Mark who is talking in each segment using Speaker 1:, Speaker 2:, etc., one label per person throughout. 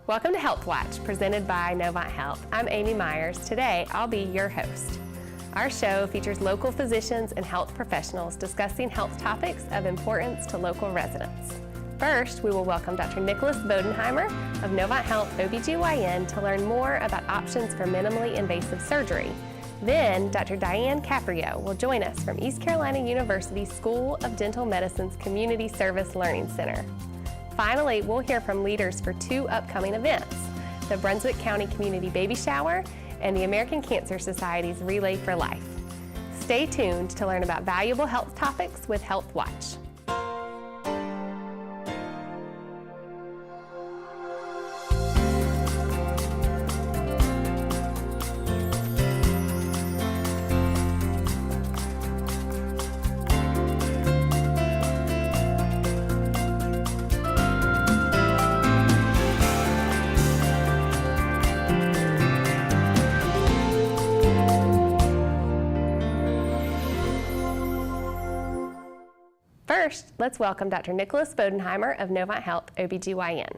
Speaker 1: Welcome to HealthWatch, presented by Novant Health. I'm Amy Myers. Today, I'll be your host. Our show features local physicians and health professionals discussing health topics of importance to local residents. First, we will welcome Dr. Nicholas Bodeheimer of Novant Health OBGYN to learn more about options for minimally invasive surgery. Then, Dr. Dianne Caprio will join us from East Carolina University School of Dental Medicine's Community Service Learning Center. Finally, we'll hear from leaders for two upcoming events, the Brunswick County Community Baby Shower and the American Cancer Society's Relay for Life. Stay tuned to learn about valuable health topics with HealthWatch. First, let's welcome Dr. Nicholas Bodeheimer of Novant Health OBGYN.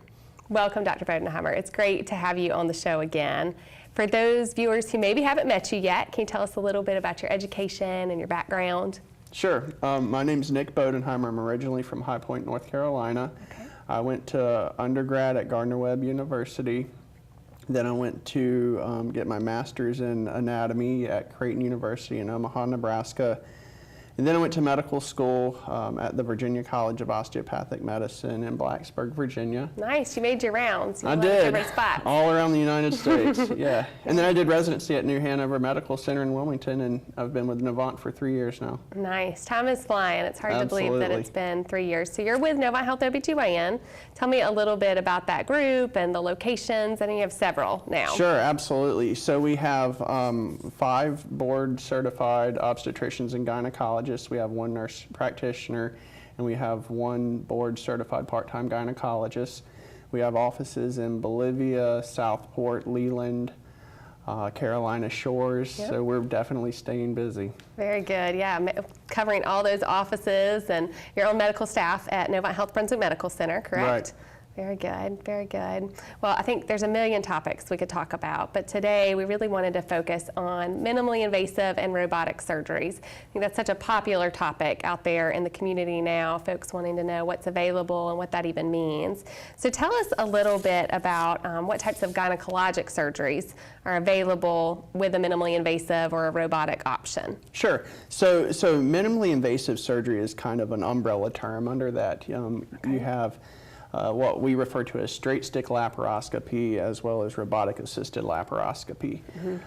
Speaker 1: Welcome, Dr. Bodeheimer. It's great to have you on the show again. For those viewers who maybe haven't met you yet, can you tell us a little bit about your education and your background?
Speaker 2: Sure. My name's Nick Bodeheimer. I'm originally from High Point, North Carolina. Okay. I went to undergrad at Gardner-Webb University. Then I went to get my master's in anatomy at Creighton University in Omaha, Nebraska. And then I went to medical school at the Virginia College of Osteopathic Medicine in Blacksburg, Virginia.
Speaker 1: Nice, you made your rounds. You
Speaker 2: I did,
Speaker 1: different spots.
Speaker 2: all around the United States, yeah. And then I did residency at New Hanover Medical Center in Wilmington, and I've been with Novant for 3 years now.
Speaker 1: Nice, time is flying. It's hard
Speaker 2: Absolutely.
Speaker 1: to believe that it's been 3 years. So you're with Novant Health OBGYN. Tell me a little bit about that group and the locations. I know you have several now.
Speaker 2: Sure, absolutely. So we have 5 board certified obstetricians and gynecologists. We have 1 nurse practitioner, and we have 1 board certified part-time gynecologist. We have offices in Bolivia, Southport, Leland, Carolina Shores, Yep. So we're definitely staying busy.
Speaker 1: Very good, yeah, covering all those offices and your own medical staff at Novant Health Brunswick Medical Center, correct?
Speaker 2: Right.
Speaker 1: Very good, very good. Well, I think there's a million topics we could talk about, but today we really wanted to focus on minimally invasive and robotic surgeries. I think that's such a popular topic out there in the community now, folks wanting to know what's available and what that even means. So tell us a little bit about what types of gynecologic surgeries are available with a minimally invasive or a robotic option.
Speaker 2: Sure. So minimally invasive surgery is kind of an umbrella term. Under that, okay. You have what we refer to as straight stick laparoscopy as well as robotic assisted laparoscopy. Mm-hmm.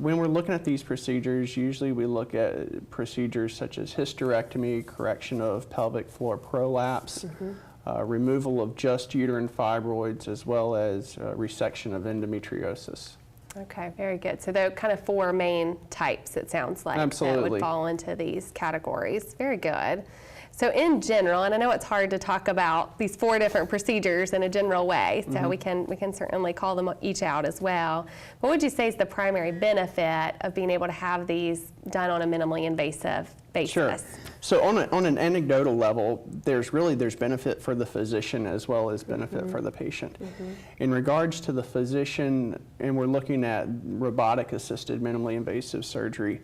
Speaker 2: When we're looking at these procedures, usually we look at procedures such as hysterectomy, correction of pelvic floor prolapse, mm-hmm. Removal of just uterine fibroids, as well as resection of endometriosis.
Speaker 1: Okay, very good. So there are kind of 4 main types, it sounds like,
Speaker 2: Absolutely.
Speaker 1: That would fall into these categories. Very good. So in general, and I know it's hard to talk about these 4 different procedures in a general way, so mm-hmm. we can certainly call them each out as well. What would you say is the primary benefit of being able to have these done on a minimally invasive basis?
Speaker 2: Sure. So on an anecdotal level, there's benefit for the physician as well as benefit mm-hmm. for the patient. Mm-hmm. In regards to the physician, and we're looking at robotic assisted minimally invasive surgery,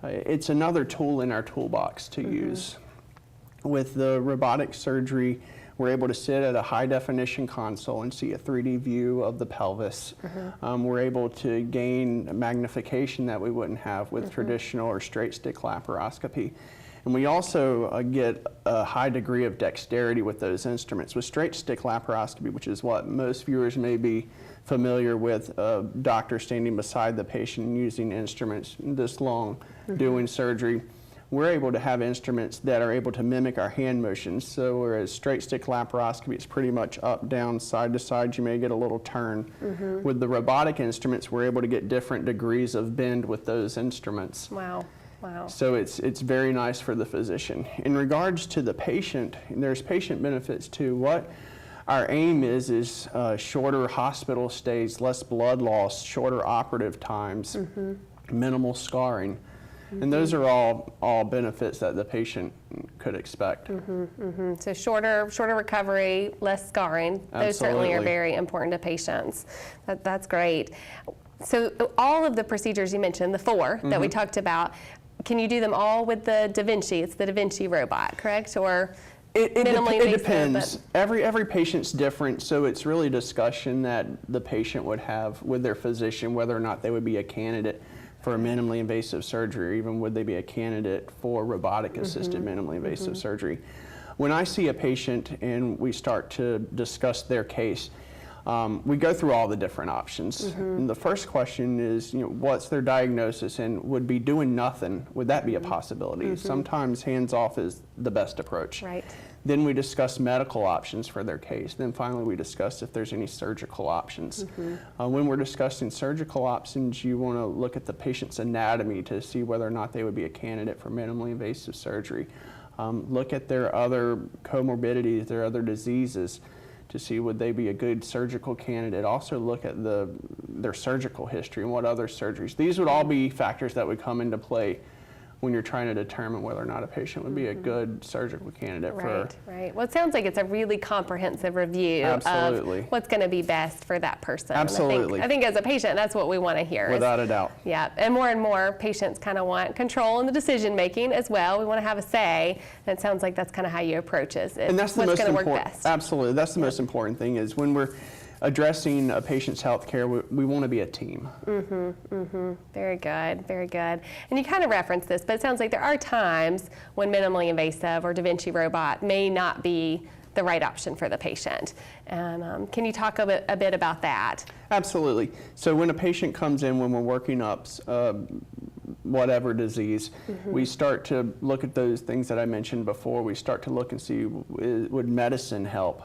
Speaker 2: it's another tool in our toolbox to mm-hmm. use. With the robotic surgery, we're able to sit at a high definition console and see a 3D view of the pelvis. Mm-hmm. We're able to gain magnification that we wouldn't have with mm-hmm. traditional or straight stick laparoscopy. And we also get a high degree of dexterity with those instruments. With straight stick laparoscopy, which is what most viewers may be familiar with, a doctor standing beside the patient and using instruments this long mm-hmm. doing surgery, we're able to have instruments that are able to mimic our hand motions. So whereas straight stick laparoscopy, it's pretty much up, down, side to side, you may get a little turn. Mm-hmm. With the robotic instruments, we're able to get different degrees of bend with those instruments.
Speaker 1: Wow. Wow.
Speaker 2: So it's very nice for the physician. In regards to the patient, there's patient benefits too. What our aim is shorter hospital stays, less blood loss, shorter operative times, mm-hmm. minimal scarring. And those are all benefits that the patient could expect.
Speaker 1: So shorter recovery, less scarring. Those certainly are very important to patients. That's great. So all of the procedures you mentioned, the 4 that we talked about, can you do them all with the Da Vinci? It's the Da Vinci robot, correct? Or
Speaker 2: it depends. Every patient's different, so it's really discussion that the patient would have with their physician whether or not they would be a candidate for a minimally invasive surgery, or even would they be a candidate for robotic-assisted minimally invasive surgery. When I see a patient and we start to discuss their case, we go through all the different options. And the first question is, what's their diagnosis, and would be doing nothing, would that be a possibility? Sometimes hands-off is the best approach.
Speaker 1: Right.
Speaker 2: Then we discuss medical options for their case. Then finally we discuss if there's any surgical options. When we're discussing surgical options, you want to look at the patient's anatomy to see whether or not they would be a candidate for minimally invasive surgery. Look at their other comorbidities, their other diseases, to see would they be a good surgical candidate. Also look at their surgical history and what other surgeries. These would all be factors that would come into play when you're trying to determine whether or not a patient would be a good surgical candidate for.
Speaker 1: Right. Well, it sounds like it's a really comprehensive review of what's going to be best for that person.
Speaker 2: Absolutely.
Speaker 1: I think as a patient, that's what we want to hear.
Speaker 2: Without a doubt.
Speaker 1: Yeah, and more patients kind of want control in the decision making as well. We want to have a say, and it sounds like that's kind of how you approach it.
Speaker 2: And that's the most important.
Speaker 1: Work best.
Speaker 2: Absolutely. That's the most important thing is when we're addressing a patient's health care, we want to be a team.
Speaker 1: Very good, very good. And you kind of referenced this, but it sounds like there are times when minimally invasive or Da Vinci robot may not be the right option for the patient. And can you talk a bit about that?
Speaker 2: Absolutely. So when a patient comes in, when we're working up whatever disease, we start to look at those things that I mentioned before. We start to look and see, would medicine help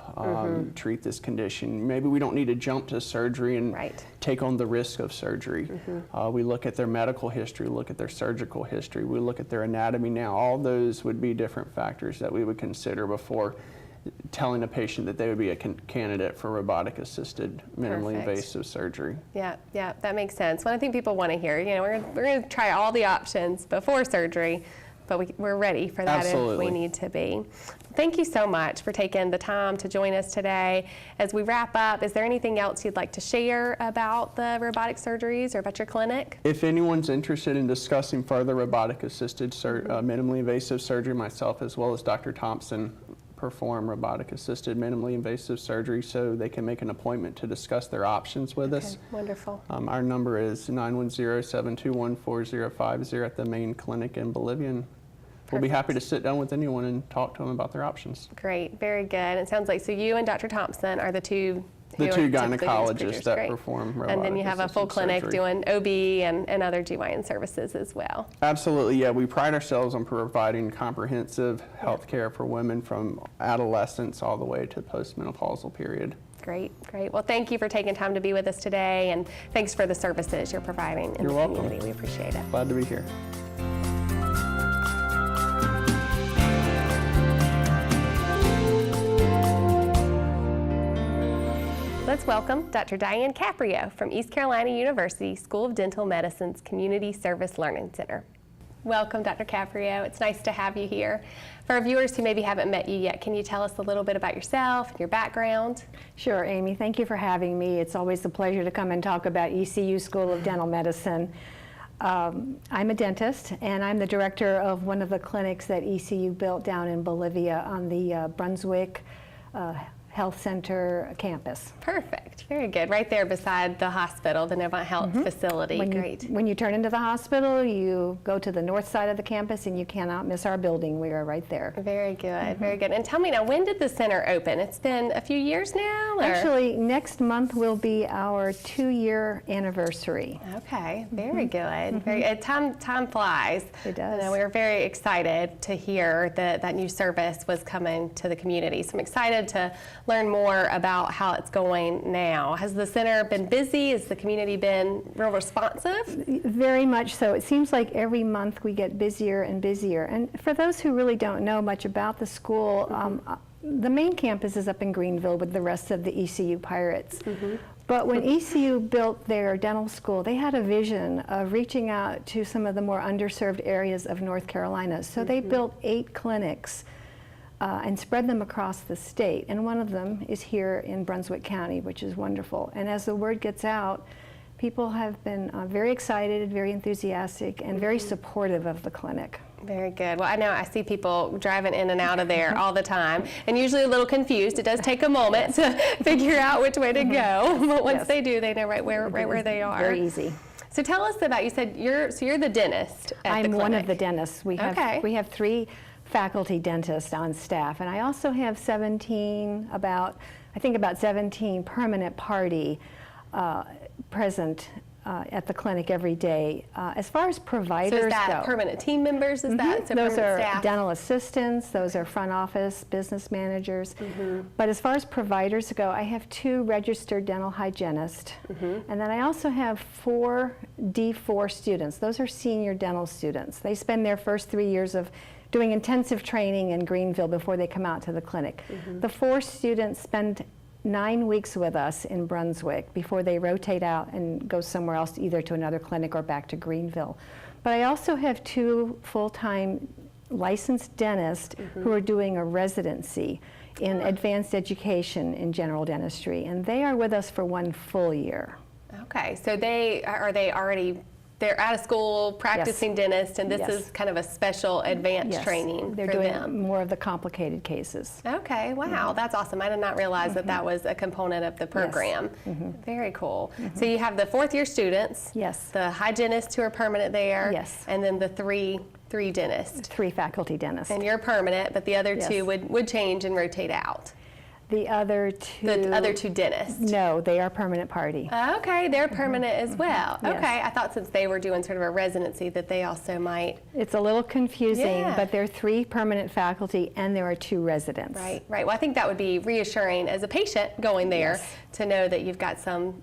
Speaker 2: treat this condition? Maybe we don't need to jump to surgery and take on the risk of surgery. We look at their medical history, look at their surgical history, we look at their anatomy now. All those would be different factors that we would consider before telling a patient that they would be a candidate for robotic-assisted minimally invasive surgery.
Speaker 1: Yeah, that makes sense. Well, I think people want to hear, we're going to try all the options before surgery, but we're ready for that if we need to be. Thank you so much for taking the time to join us today. As we wrap up, is there anything else you'd like to share about the robotic surgeries or about your clinic?
Speaker 2: If anyone's interested in discussing further robotic-assisted minimally invasive surgery, myself as well as Dr. Thompson perform robotic-assisted minimally invasive surgery, so they can make an appointment to discuss their options with us.
Speaker 1: Wonderful.
Speaker 2: Our number is 910-721-4050 at the main clinic in Bolivia. And we'll be happy to sit down with anyone and talk to them about their options.
Speaker 1: Great, very good. It sounds like, so you and Dr. Thompson are the two
Speaker 2: gynecologists that perform robotic.
Speaker 1: And then you have a full clinic doing OB and other GYN services as well.
Speaker 2: Absolutely, yeah. We pride ourselves on providing comprehensive health care for women from adolescence all the way to postmenopausal period.
Speaker 1: Great. Well, thank you for taking time to be with us today, and thanks for the services you're providing in the community. We appreciate it.
Speaker 2: Glad to be here.
Speaker 1: Let's welcome Dr. Dianne Caprio from East Carolina University School of Dental Medicine's Community Service Learning Center. Welcome, Dr. Caprio. It's nice to have you here. For our viewers who maybe haven't met you yet, can you tell us a little bit about yourself and your background?
Speaker 3: Sure, Amy. Thank you for having me. It's always a pleasure to come and talk about ECU School of Dental Medicine. I'm a dentist, and I'm the director of one of the clinics that ECU built down in Bolivia on the Brunswick Health Center campus.
Speaker 1: Perfect. Very good. Right there beside the hospital, the Novant Health facility.
Speaker 3: When you turn into the hospital, you go to the north side of the campus, and you cannot miss our building. We are right there.
Speaker 1: Very good. Very good. And tell me now, when did the center open? It's been a few years now? Or?
Speaker 3: Actually, next month will be our 2-year anniversary.
Speaker 1: Okay. Very good. Very good. Time flies.
Speaker 3: It does.
Speaker 1: We were very excited to hear that new service was coming to the community. So I'm excited to learn more about how it's going now. Has the center been busy? Has the community been real responsive?
Speaker 3: Very much so. It seems like every month we get busier and busier. And for those who really don't know much about the school, the main campus is up in Greenville with the rest of the ECU Pirates. But when ECU built their dental school, they had a vision of reaching out to some of the more underserved areas of North Carolina. So they built 8 clinics and spread them across the state. And one of them is here in Brunswick County, which is wonderful. And as the word gets out, people have been very excited, very enthusiastic, and very supportive of the clinic.
Speaker 1: Very good. Well, I know I see people driving in and out of there all the time, and usually a little confused. It does take a moment to figure out which way to go, but once they do, they know right where they are.
Speaker 3: Very easy.
Speaker 1: So tell us about, you said you're the dentist at the clinic.
Speaker 3: I'm one of the dentists. We have 3 faculty dentists on staff, and I also have about 17 permanent party present at the clinic every day. As far as providers
Speaker 1: go. So is that
Speaker 3: go,
Speaker 1: permanent team members? Is that so
Speaker 3: those are
Speaker 1: staff?
Speaker 3: dental assistants, those are front office business managers. But as far as providers go, I have 2 registered dental hygienists, and then I also have 4 D4 students. Those are senior dental students. They spend their first 3 years of doing intensive training in Greenville before they come out to the clinic. The 4 students spend 9 weeks with us in Brunswick before they rotate out and go somewhere else, either to another clinic or back to Greenville. But I also have 2 full-time licensed dentists who are doing a residency in advanced education in general dentistry, and they are with us for 1 full year.
Speaker 1: Okay, so they're out of school practicing dentist, and this is kind of a special advanced training
Speaker 3: They're
Speaker 1: for
Speaker 3: doing
Speaker 1: them.
Speaker 3: more of the complicated cases.
Speaker 1: Okay, wow, that's awesome. I did not realize that was a component of the program. Very cool. So you have the 4th-year students, the hygienists who are permanent there, and then the three dentists.
Speaker 3: 3 faculty dentists.
Speaker 1: And you're permanent, but the other 2 would change and rotate out.
Speaker 3: The other 2...
Speaker 1: The other 2 dentists?
Speaker 3: No, they are permanent party.
Speaker 1: Okay, they're permanent as well. Okay, I thought since they were doing sort of a residency that they also might...
Speaker 3: It's a little confusing, but there are 3 permanent faculty and there are 2 residents.
Speaker 1: Right. Well, I think that would be reassuring as a patient going there to know that you've got some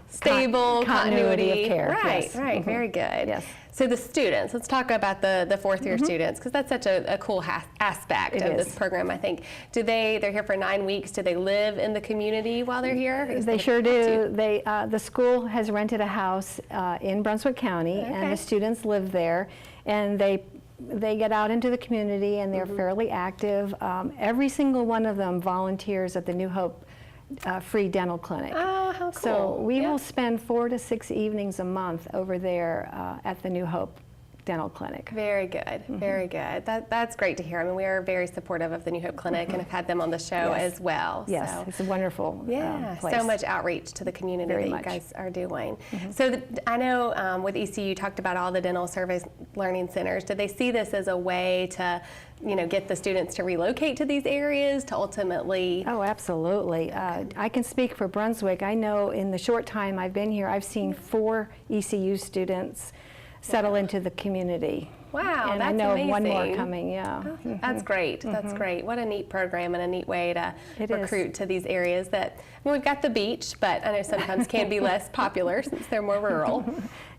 Speaker 1: stable
Speaker 3: continuity of care.
Speaker 1: Right, very good.
Speaker 3: Yes.
Speaker 1: So the students, let's talk about the 4th-year students, because that's such a cool aspect of this program, I think. They're here for 9 weeks. Do they live in the community while they're here?
Speaker 3: They sure do. The school has rented a house in Brunswick County, and the students live there, and they get out into the community, and they're fairly active. Every single one of them volunteers at the New Hope free dental clinic.
Speaker 1: Oh, how cool.
Speaker 3: So we will spend 4 to 6 evenings a month over there at the New Hope Dental Clinic.
Speaker 1: Very good, very good. That's great to hear. I mean, we are very supportive of the New Hope Clinic and have had them on the show as well.
Speaker 3: Yes,
Speaker 1: so.
Speaker 3: it's a wonderful place.
Speaker 1: So much outreach to the community that you guys are doing. So I know with ECU, you talked about all the dental service learning centers. Do they see this as a way to get the students to relocate to these areas to ultimately?
Speaker 3: Oh, absolutely. I can speak for Brunswick. I know in the short time I've been here, I've seen 4 ECU students settle into the community.
Speaker 1: Wow,
Speaker 3: and
Speaker 1: that's
Speaker 3: I know
Speaker 1: amazing.
Speaker 3: of 1 more coming,
Speaker 1: That's great, that's great. What a neat program and a neat way to recruit to these areas that, we've got the beach, but I know sometimes can be less popular since they're more rural.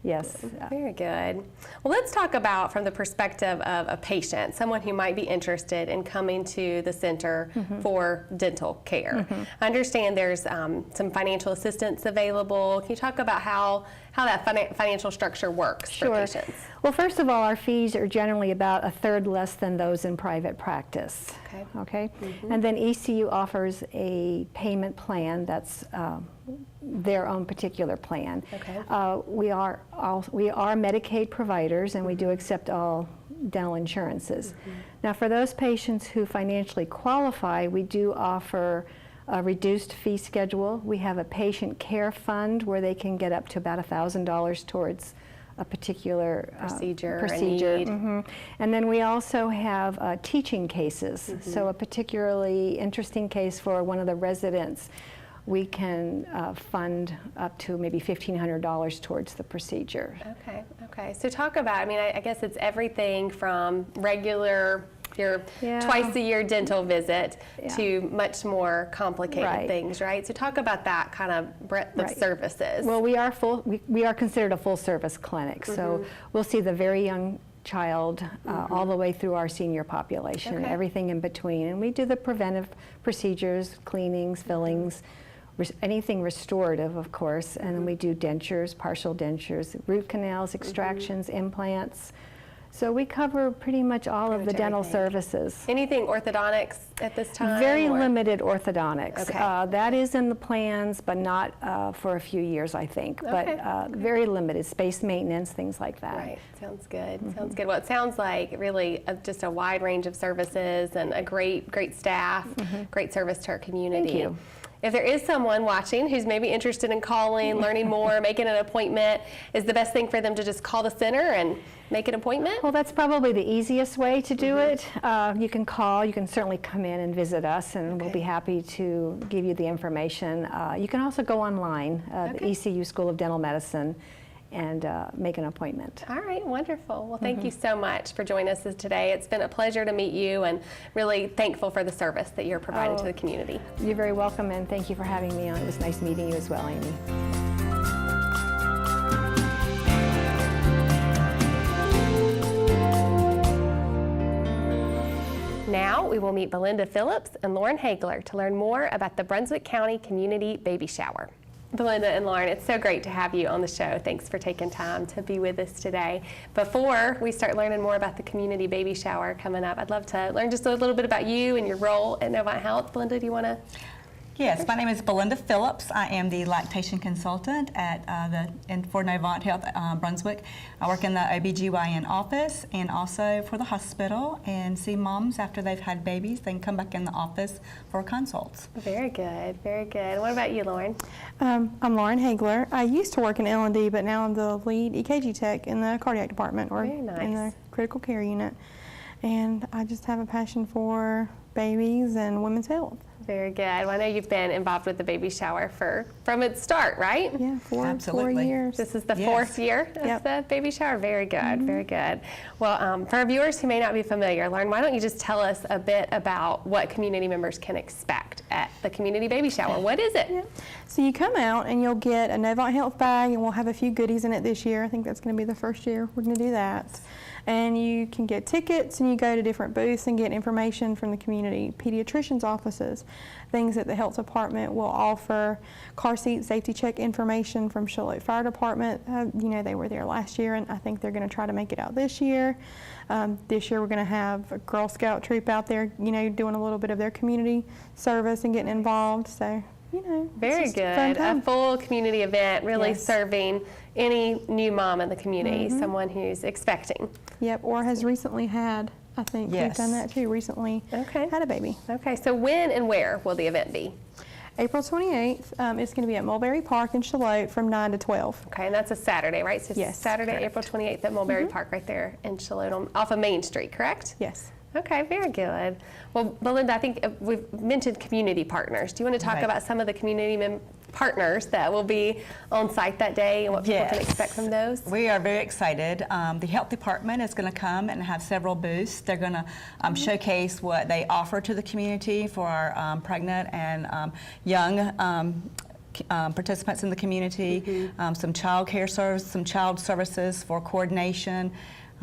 Speaker 3: Yes.
Speaker 1: Very good. Well, let's talk about from the perspective of a patient, someone who might be interested in coming to the center for dental care. I understand there's some financial assistance available. Can you talk about how that financial structure works for patients?
Speaker 3: Well, first of all, our fees are generally about 1/3 less than those in private practice. Okay. And then ECU offers a payment plan that's their own particular plan. We are Medicaid providers, and we do accept all dental insurances. Now, for those patients who financially qualify, we do offer a reduced fee schedule. We have a patient care fund where they can get up to about $1,000 towards a particular procedure. And then we also have teaching cases. So a particularly interesting case for one of the residents, we can fund up to maybe $1,500 towards the procedure.
Speaker 1: Okay. So talk about, I guess it's everything from regular, your twice-a-year dental visit to much more complicated things, right? So talk about that kind of breadth of services.
Speaker 3: Well, we are considered a full-service clinic, so we'll see the very young child, all the way through our senior population,
Speaker 1: Okay.
Speaker 3: everything in between. And we do the preventive procedures, cleanings, fillings, anything restorative, of course, and then we do dentures, partial dentures, root canals, extractions, implants. So we cover pretty much all of the dental services.
Speaker 1: Anything orthodontics at this time?
Speaker 3: Very
Speaker 1: or?
Speaker 3: limited orthodontics.
Speaker 1: Okay.
Speaker 3: That is in the plans, but not for a few years, I think.
Speaker 1: Okay.
Speaker 3: But very limited, space maintenance, things like that.
Speaker 1: Right, sounds good, sounds good. Well, it sounds like really just a wide range of services and a great staff, great service to our community.
Speaker 3: Thank you.
Speaker 1: If there is someone watching who's maybe interested in calling, learning more, making an appointment, is the best thing for them to just call the center and make an appointment?
Speaker 3: Well, that's probably the easiest way to do it. You can call, you can certainly come in and visit us, and we'll be happy to give you the information. You can also go online, the ECU School of Dental Medicine, and make an appointment.
Speaker 1: All right, wonderful. Well, thank you so much for joining us today. It's been a pleasure to meet you, and really thankful for the service that you're providing to the community.
Speaker 3: You're very welcome, and thank you for having me on. It was nice meeting you as well, Amy.
Speaker 1: Now we will meet Belinda Phillips and Lauren Haigler to learn more about the Brunswick County Community Baby Shower. Belinda and Lauren, it's so great to have you on the show. Thanks for taking time to be with us today. Before we start learning more about the community baby shower coming up, I'd love to learn just a little bit about you and your role at Novant Health. Belinda, do you want to?
Speaker 4: Yes, my name is Belinda Phillips. I am the lactation consultant for Novant Health Brunswick. I work in the OBGYN office and also for the hospital and see moms after they've had babies. They can come back in the office for consults.
Speaker 1: Very good, very good. What about you, Lauren?
Speaker 5: I'm Lauren Haigler. I used to work in L&D, but now I'm the lead EKG tech in the cardiac department, or
Speaker 1: Very nice.
Speaker 5: in the critical care unit. And I just have a passion for babies and women's health.
Speaker 1: Very good. Well, I know you've been involved with the baby shower from its start, right?
Speaker 5: Yeah, four
Speaker 4: Absolutely.
Speaker 5: years.
Speaker 1: This is the
Speaker 4: Yes.
Speaker 1: fourth year of the baby shower. Very good, very good. Well, for our viewers who may not be familiar, Lauren, why don't you just tell us a bit about what community members can expect at the community baby shower? What is it?
Speaker 5: Yeah. So you come out and you'll get a Novant Health bag, and we'll have a few goodies in it this year. I think that's going to be the first year we're going to do that. And you can get tickets, and you go to different booths and get information from the community pediatricians' offices, things that the health department will offer, car seat safety check information from Charlotte Fire Department. You know, they were there last year, and I think they're going to try to make it out this year. This year we're going to have a Girl Scout troop out there, you know, doing a little bit of their community service and getting involved. So, you know,
Speaker 1: Very
Speaker 5: it's just a fun
Speaker 1: good. A
Speaker 5: time.
Speaker 1: full community event, really
Speaker 5: Yes.
Speaker 1: serving any new mom in the community, someone who's expecting.
Speaker 5: Yep, or has recently had, I think we've
Speaker 4: Yes.
Speaker 5: done that too, recently
Speaker 1: Okay.
Speaker 5: had a baby.
Speaker 1: Okay, so when and where will the event be?
Speaker 5: April 28th, it's going to be at Mulberry Park in Charlotte from 9 to 12.
Speaker 1: Okay, and that's a Saturday, right? So
Speaker 5: Yes,
Speaker 1: Saturday,
Speaker 5: correct.
Speaker 1: April 28th at Mulberry Park right there in Charlotte off of Main Street, correct?
Speaker 5: Yes.
Speaker 1: Okay, very good. Well, Belinda, I think we've mentioned community partners. Do you want to talk
Speaker 4: Right.
Speaker 1: about some of the community partners that will be on site that day and what people can
Speaker 4: Yes.
Speaker 1: expect from those?
Speaker 4: We are very excited. The health department is going to come and have several booths. They're going to showcase what they offer to the community for our pregnant and young participants in the community, some child care service, some child services for coordination.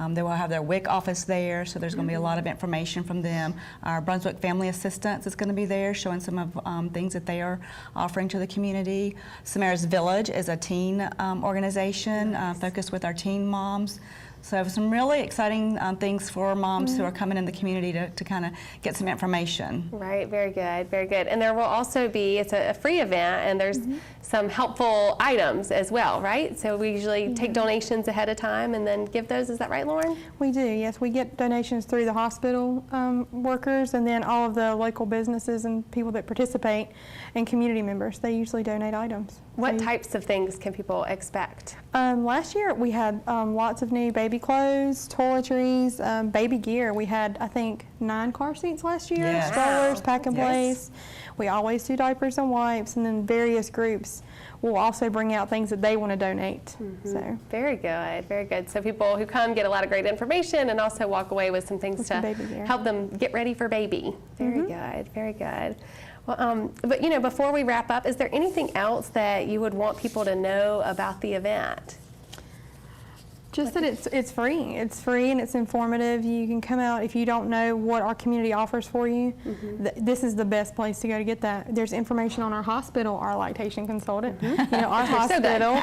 Speaker 4: They will have their WIC office there, so there's going to be a lot of information from them. Our Brunswick Family Assistance is going to be there, showing some of things that they are offering to the community. Samara's Village is a teen organization focused with our teen moms. So some really exciting things for moms who are coming in the community to kind of get some information.
Speaker 1: Right, very good, very good. And there will also be, it's a free event, and there's some helpful items as well, right? So we usually take donations ahead of time and then give those. Is that right, Lauren?
Speaker 5: We do, yes. We get donations through the hospital workers, and then all of the local businesses and people that participate, and community members. They usually donate items.
Speaker 1: What types of things can people expect?
Speaker 5: Last year we had lots of new baby clothes, toiletries, baby gear. We had, I think, 9 car seats last year,
Speaker 4: Yes.
Speaker 5: strollers,
Speaker 1: Wow.
Speaker 5: pack and
Speaker 4: Yes.
Speaker 5: place. We always do diapers and wipes, and then various groups will also bring out things that they want to donate. So,
Speaker 1: Very good, very good. So people who come get a lot of great information and also walk away with some things
Speaker 5: With
Speaker 1: to
Speaker 5: some baby gear.
Speaker 1: help them get ready for baby. Very good, very good. Well, but you know, before we wrap up, is there anything else that you would want people to know about the event?
Speaker 5: Just that it's free. It's free and it's informative. You can come out if you don't know what our community offers for you. This is the best place to go to get that. There's information on our hospital, our lactation consultant. You know, our hospital.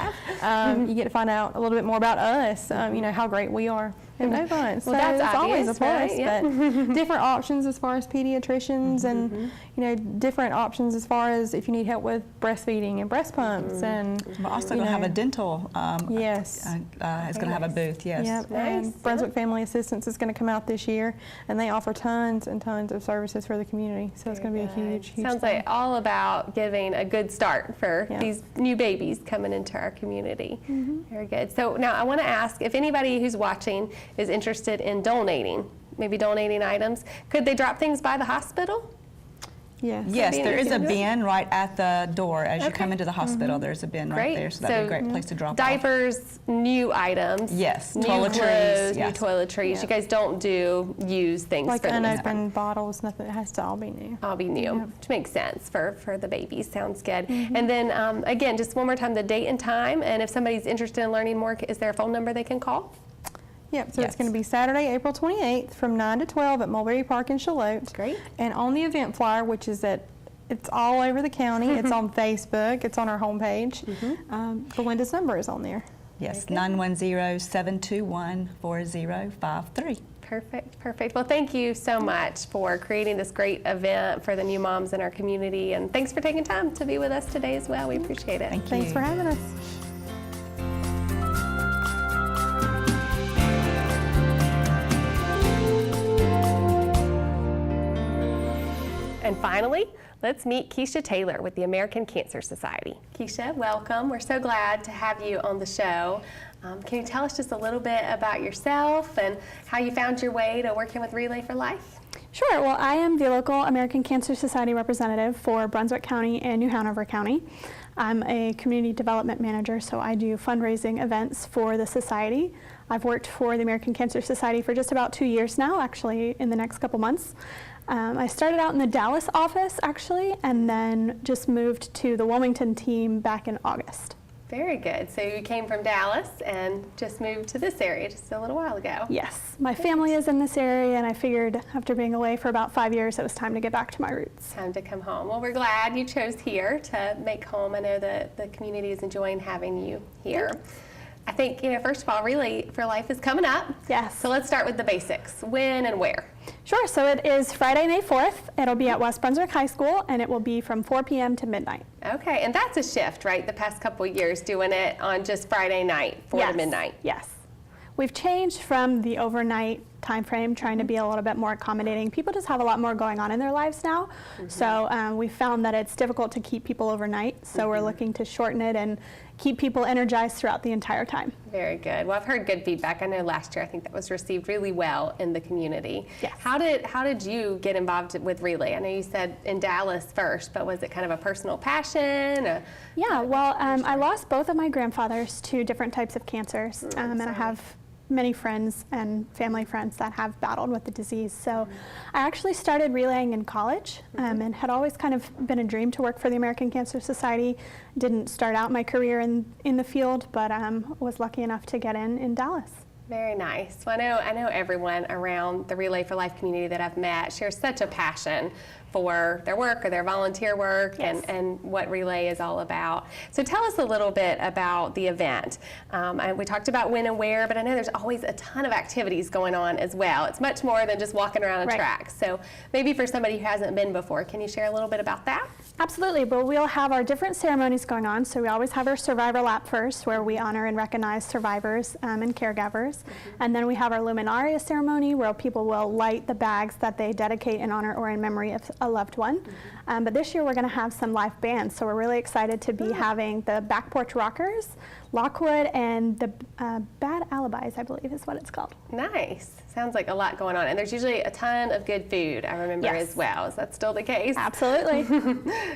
Speaker 5: You get to find out a little bit more about us. You know how great we are at Novant. So
Speaker 1: that's
Speaker 5: it's always a
Speaker 1: obvious,
Speaker 5: plus.
Speaker 1: right? Yeah.
Speaker 5: But different options as far as pediatricians and you know different options as far as if you need help with breastfeeding and breast pumps and.
Speaker 4: We're also
Speaker 5: you
Speaker 4: going to have
Speaker 5: know,
Speaker 4: a dental.
Speaker 5: Yes.
Speaker 4: It's going to have a booth. Yes.
Speaker 5: Yep,
Speaker 1: Nice.
Speaker 5: and Brunswick Family Assistance is going to come out this year, and they offer tons and tons of services for the community. So it's going to be a huge, huge
Speaker 1: Sounds
Speaker 5: thing.
Speaker 1: like all about giving a good start for
Speaker 5: Yeah.
Speaker 1: these new babies coming into our community. Very good. So now I want to ask if anybody who's watching is interested in donating, maybe donating items, could they drop things by the hospital?
Speaker 5: Yes.
Speaker 4: Yes,
Speaker 1: Being
Speaker 4: there is a
Speaker 1: able to do it?
Speaker 4: bin right at the door as you
Speaker 1: Okay.
Speaker 4: come into the hospital. There's a bin right
Speaker 1: Great.
Speaker 4: there, so that'd be a great place to drop off.
Speaker 1: Diapers, new items.
Speaker 4: Yes,
Speaker 1: new
Speaker 4: toiletries,
Speaker 1: clothes, new
Speaker 4: yes.
Speaker 1: toiletries.
Speaker 5: Yeah.
Speaker 1: You guys don't do used things
Speaker 5: Like
Speaker 1: for them.
Speaker 5: unopened bottles, nothing. It has to all be new.
Speaker 1: I'll be new, which makes sense for the babies. Sounds good. And then again, just one more time, the date and time, and if somebody's interested in learning more, is there a phone number they can call?
Speaker 5: Yep. So
Speaker 4: Yes.
Speaker 5: it's going to be Saturday, April 28th, from 9 to 12 at Mulberry Park in Charlotte.
Speaker 1: Great.
Speaker 5: And on the event flyer, which is it's all over the county. It's on Facebook. It's on our homepage. Belinda's number is on there.
Speaker 4: Yes, 910-721-4053.
Speaker 1: Perfect, perfect. Well, thank you so much for creating this great event for the new moms in our community, and thanks for taking time to be with us today as well. We appreciate it.
Speaker 4: Thank you.
Speaker 5: Thanks for having us.
Speaker 1: And finally, let's meet Kecia Taylor with the American Cancer Society. Kecia, welcome. We're so glad to have you on the show. Can you tell us just a little bit about yourself and how you found your way to working with Relay for Life?
Speaker 6: Sure. Well, I am the local American Cancer Society representative for Brunswick County and New Hanover County. I'm a community development manager, so I do fundraising events for the society. I've worked for the American Cancer Society for just about 2 years now, actually in the next couple months. I started out in the Dallas office, actually, and then just moved to the Wilmington team back in August.
Speaker 1: Very good. So you came from Dallas and just moved to this area just a little while ago.
Speaker 6: Yes, my family is in this area, and I figured after being away for about 5 years, it was time to get back to my roots.
Speaker 1: Time to come home. Well, we're glad you chose here to make home. I know that the community is enjoying having you here. I think, first of all, Relay for Life is coming up.
Speaker 6: Yes.
Speaker 1: So let's start with the basics. When and where?
Speaker 6: Sure, so it is Friday, May 4th. It'll be at West Brunswick High School, and it will be from 4 p.m. to midnight.
Speaker 1: Okay, and that's a shift, right? The past couple of years doing it on just Friday night, 4 to midnight.
Speaker 6: Yes. We've changed from the overnight time frame, trying to be a little bit more accommodating. People just have a lot more going on in their lives now. So we found that it's difficult to keep people overnight. So we're looking to shorten it and keep people energized throughout the entire time.
Speaker 1: Very good. Well, I've heard good feedback. I know last year I think that was received really well in the community.
Speaker 6: Yes.
Speaker 1: How did you get involved with Relay? I know you said in Dallas first, but was it kind of a personal passion?
Speaker 6: Yeah, well, I lost both of my grandfathers to different types of cancers, and I have many friends and family friends that have battled with the disease. So I actually started relaying in college and had always kind of been a dream to work for the American Cancer Society. Didn't start out my career in the field, but was lucky enough to get in Dallas.
Speaker 1: Very nice. Well, I know everyone around the Relay for Life community that I've met shares such a passion for their work or their volunteer work.
Speaker 6: Yes.
Speaker 1: and what Relay is all about. So tell us a little bit about the event. We talked about when and where, but I know there's always a ton of activities going on as well. It's much more than just walking around a
Speaker 6: Right.
Speaker 1: track. So maybe for somebody who hasn't been before, can you share a little bit about that?
Speaker 6: Absolutely, but we'll have our different ceremonies going on. So we always have our Survivor Lap first, where we honor and recognize survivors and caregivers. And then we have our Luminaria ceremony, where people will light the bags that they dedicate in honor or in memory of a loved one. But this year we're going to have some live bands, so we're really excited to be having the Back Porch Rockers, Lockwood, and the Bad Alibis, I believe is what it's called.
Speaker 1: Nice. Sounds like a lot going on. And there's usually a ton of good food, I remember,
Speaker 6: Yes.
Speaker 1: as well. Is that still the case?
Speaker 6: Absolutely.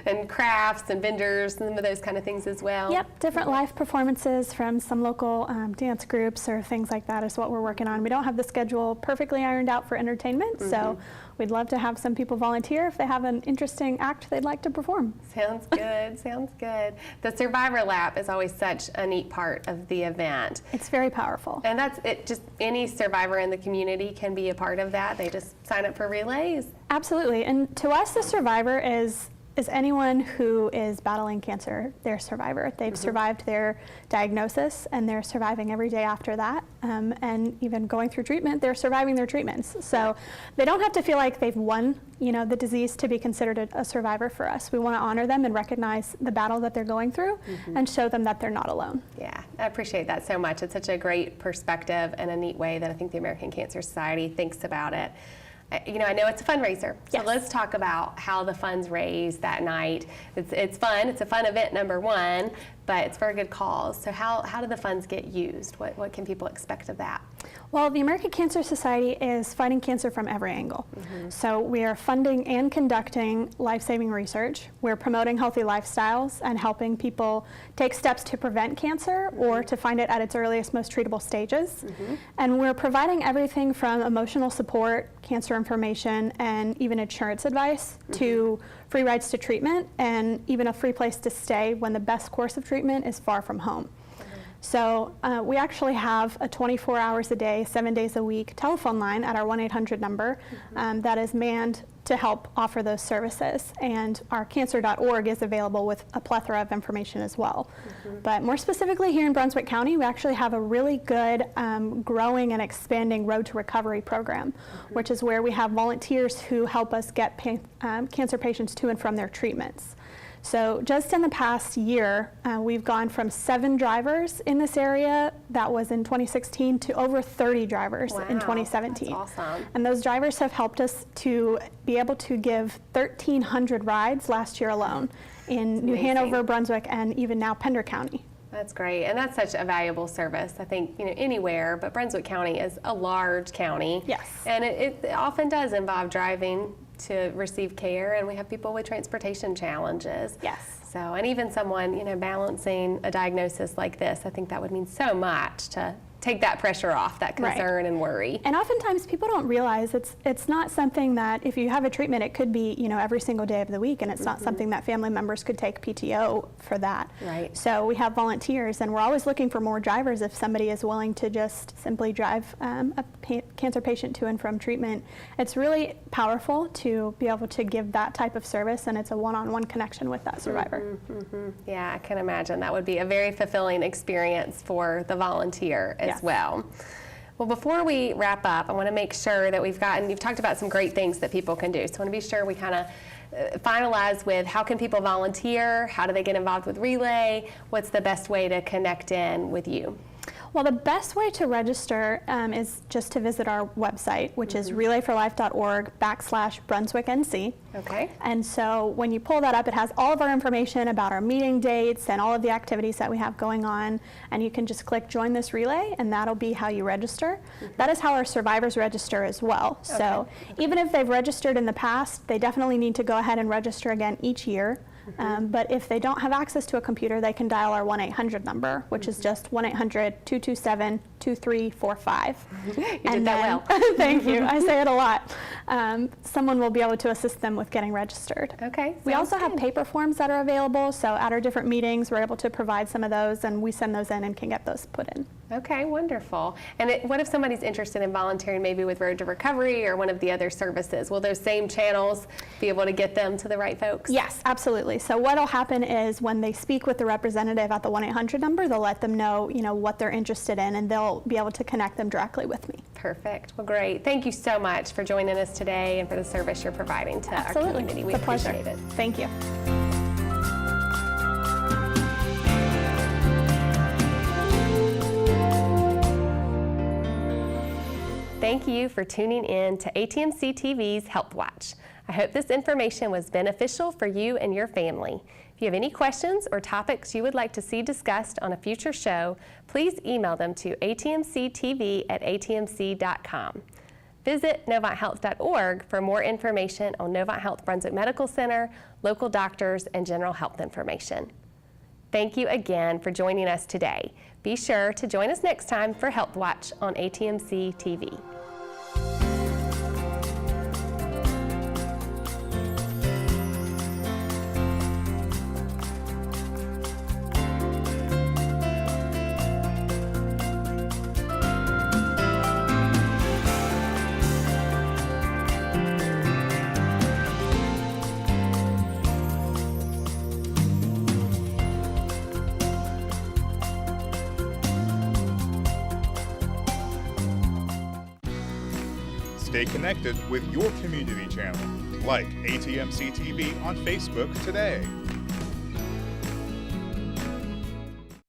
Speaker 1: And crafts and vendors, some of those kind of things as well.
Speaker 6: Yep, different live performances from some local dance groups or things like that is what we're working on. We don't have the schedule perfectly ironed out for entertainment, so we'd love to have some people volunteer if they have an interesting act they'd like to perform.
Speaker 1: Sounds good. Sounds good. The Survivor Lap is always such a neat part of the event.
Speaker 6: It's very powerful.
Speaker 1: And that's it. Just any survivor in the community can be a part of that. They just sign up for relays.
Speaker 6: Absolutely, and to us, the survivor is anyone who is battling cancer. They're a survivor. They've survived their diagnosis, and they're surviving every day after that. And even going through treatment, they're surviving their treatments. So they don't have to feel like they've won, the disease to be considered a survivor for us. We want to honor them and recognize the battle that they're going through and show them that they're not alone.
Speaker 1: Yeah, I appreciate that so much. It's such a great perspective and a neat way that I think the American Cancer Society thinks about it. I know it's a fundraiser, so
Speaker 6: Yes.
Speaker 1: let's talk about how the funds raised that night. It's fun. It's a fun event, number one, but it's for a good cause. So how do the funds get used? What can people expect of that?
Speaker 6: Well, the American Cancer Society is fighting cancer from every angle. So we are funding and conducting life-saving research. We're promoting healthy lifestyles and helping people take steps to prevent cancer or to find it at its earliest, most treatable stages. And we're providing everything from emotional support, cancer information, and even insurance advice to free rides to treatment and even a free place to stay when the best course of treatment is far from home. So we actually have a 24 hours a day, 7 days a week telephone line at our 1-800 number that is manned to help offer those services. And our cancer.org is available with a plethora of information as well. But more specifically here in Brunswick County, we actually have a really good growing and expanding Road to Recovery program, which is where we have volunteers who help us get cancer patients to and from their treatments. So just in the past year, we've gone from 7 drivers in this area, that was in 2016, to over 30 drivers in 2017.
Speaker 1: That's awesome.
Speaker 6: And those drivers have helped us to be able to give 1,300 rides last year alone in New Hanover, Brunswick, and even now Pender County.
Speaker 1: That's great, and that's such a valuable service. I think anywhere, but Brunswick County is a large county.
Speaker 6: Yes.
Speaker 1: And it often does involve driving to receive care, and we have people with transportation challenges.
Speaker 6: Yes.
Speaker 1: So, and even someone, balancing a diagnosis like this, I think that would mean so much to take that pressure off, that concern and worry.
Speaker 6: And oftentimes people don't realize it's not something that if you have a treatment, it could be every single day of the week, and it's not something that family members could take PTO for that.
Speaker 1: Right.
Speaker 6: So we have volunteers, and we're always looking for more drivers if somebody is willing to just simply drive a cancer patient to and from treatment. It's really powerful to be able to give that type of service, and it's a one-on-one connection with that survivor.
Speaker 1: Yeah, I can imagine that would be a very fulfilling experience for the volunteer as well. Well, before we wrap up, I want to make sure that you've talked about some great things that people can do. So I want to be sure we kind of finalize with how can people volunteer, how do they get involved with Relay, what's the best way to connect in with you?
Speaker 6: Well, the best way to register is just to visit our website, which is relayforlife.org/BrunswickNC.
Speaker 1: Okay.
Speaker 6: And so when you pull that up, it has all of our information about our meeting dates and all of the activities that we have going on. And you can just click Join This Relay, and that'll be how you register. That is how our survivors register as well. So even if they've registered in the past, they definitely need to go ahead and register again each year. But if they don't have access to a computer, they can dial our 1-800 number, which is just 1-800-227-2345.
Speaker 1: You did that well.
Speaker 6: Thank you. I say it a lot. Someone will be able to assist them with getting registered.
Speaker 1: Okay.
Speaker 6: We also have paper forms that are available, so at our different meetings, we're able to provide some of those, and we send those in and can get those put in.
Speaker 1: Okay, wonderful. And what if somebody's interested in volunteering maybe with Road to Recovery or one of the other services? Will those same channels be able to get them to the right folks?
Speaker 6: Yes, absolutely. So what will happen is when they speak with the representative at the 1-800 number, they'll let them know, what they're interested in, and they'll be able to connect them directly with me.
Speaker 1: Perfect. Well, great. Thank you so much for joining us today and for the service you're providing to our community. We
Speaker 6: It's a pleasure.
Speaker 1: appreciate it.
Speaker 6: Thank you.
Speaker 1: Thank you for tuning in to ATMC TV's HealthWatch. I hope this information was beneficial for you and your family. If you have any questions or topics you would like to see discussed on a future show, please email them to atmctv@atmc.com. Visit NovantHealth.org for more information on Novant Health Brunswick Medical Center, local doctors, and general health information. Thank you again for joining us today. Be sure to join us next time for HealthWatch on ATMC TV.
Speaker 7: Stay connected with your community channel. Like ATMC TV on Facebook today.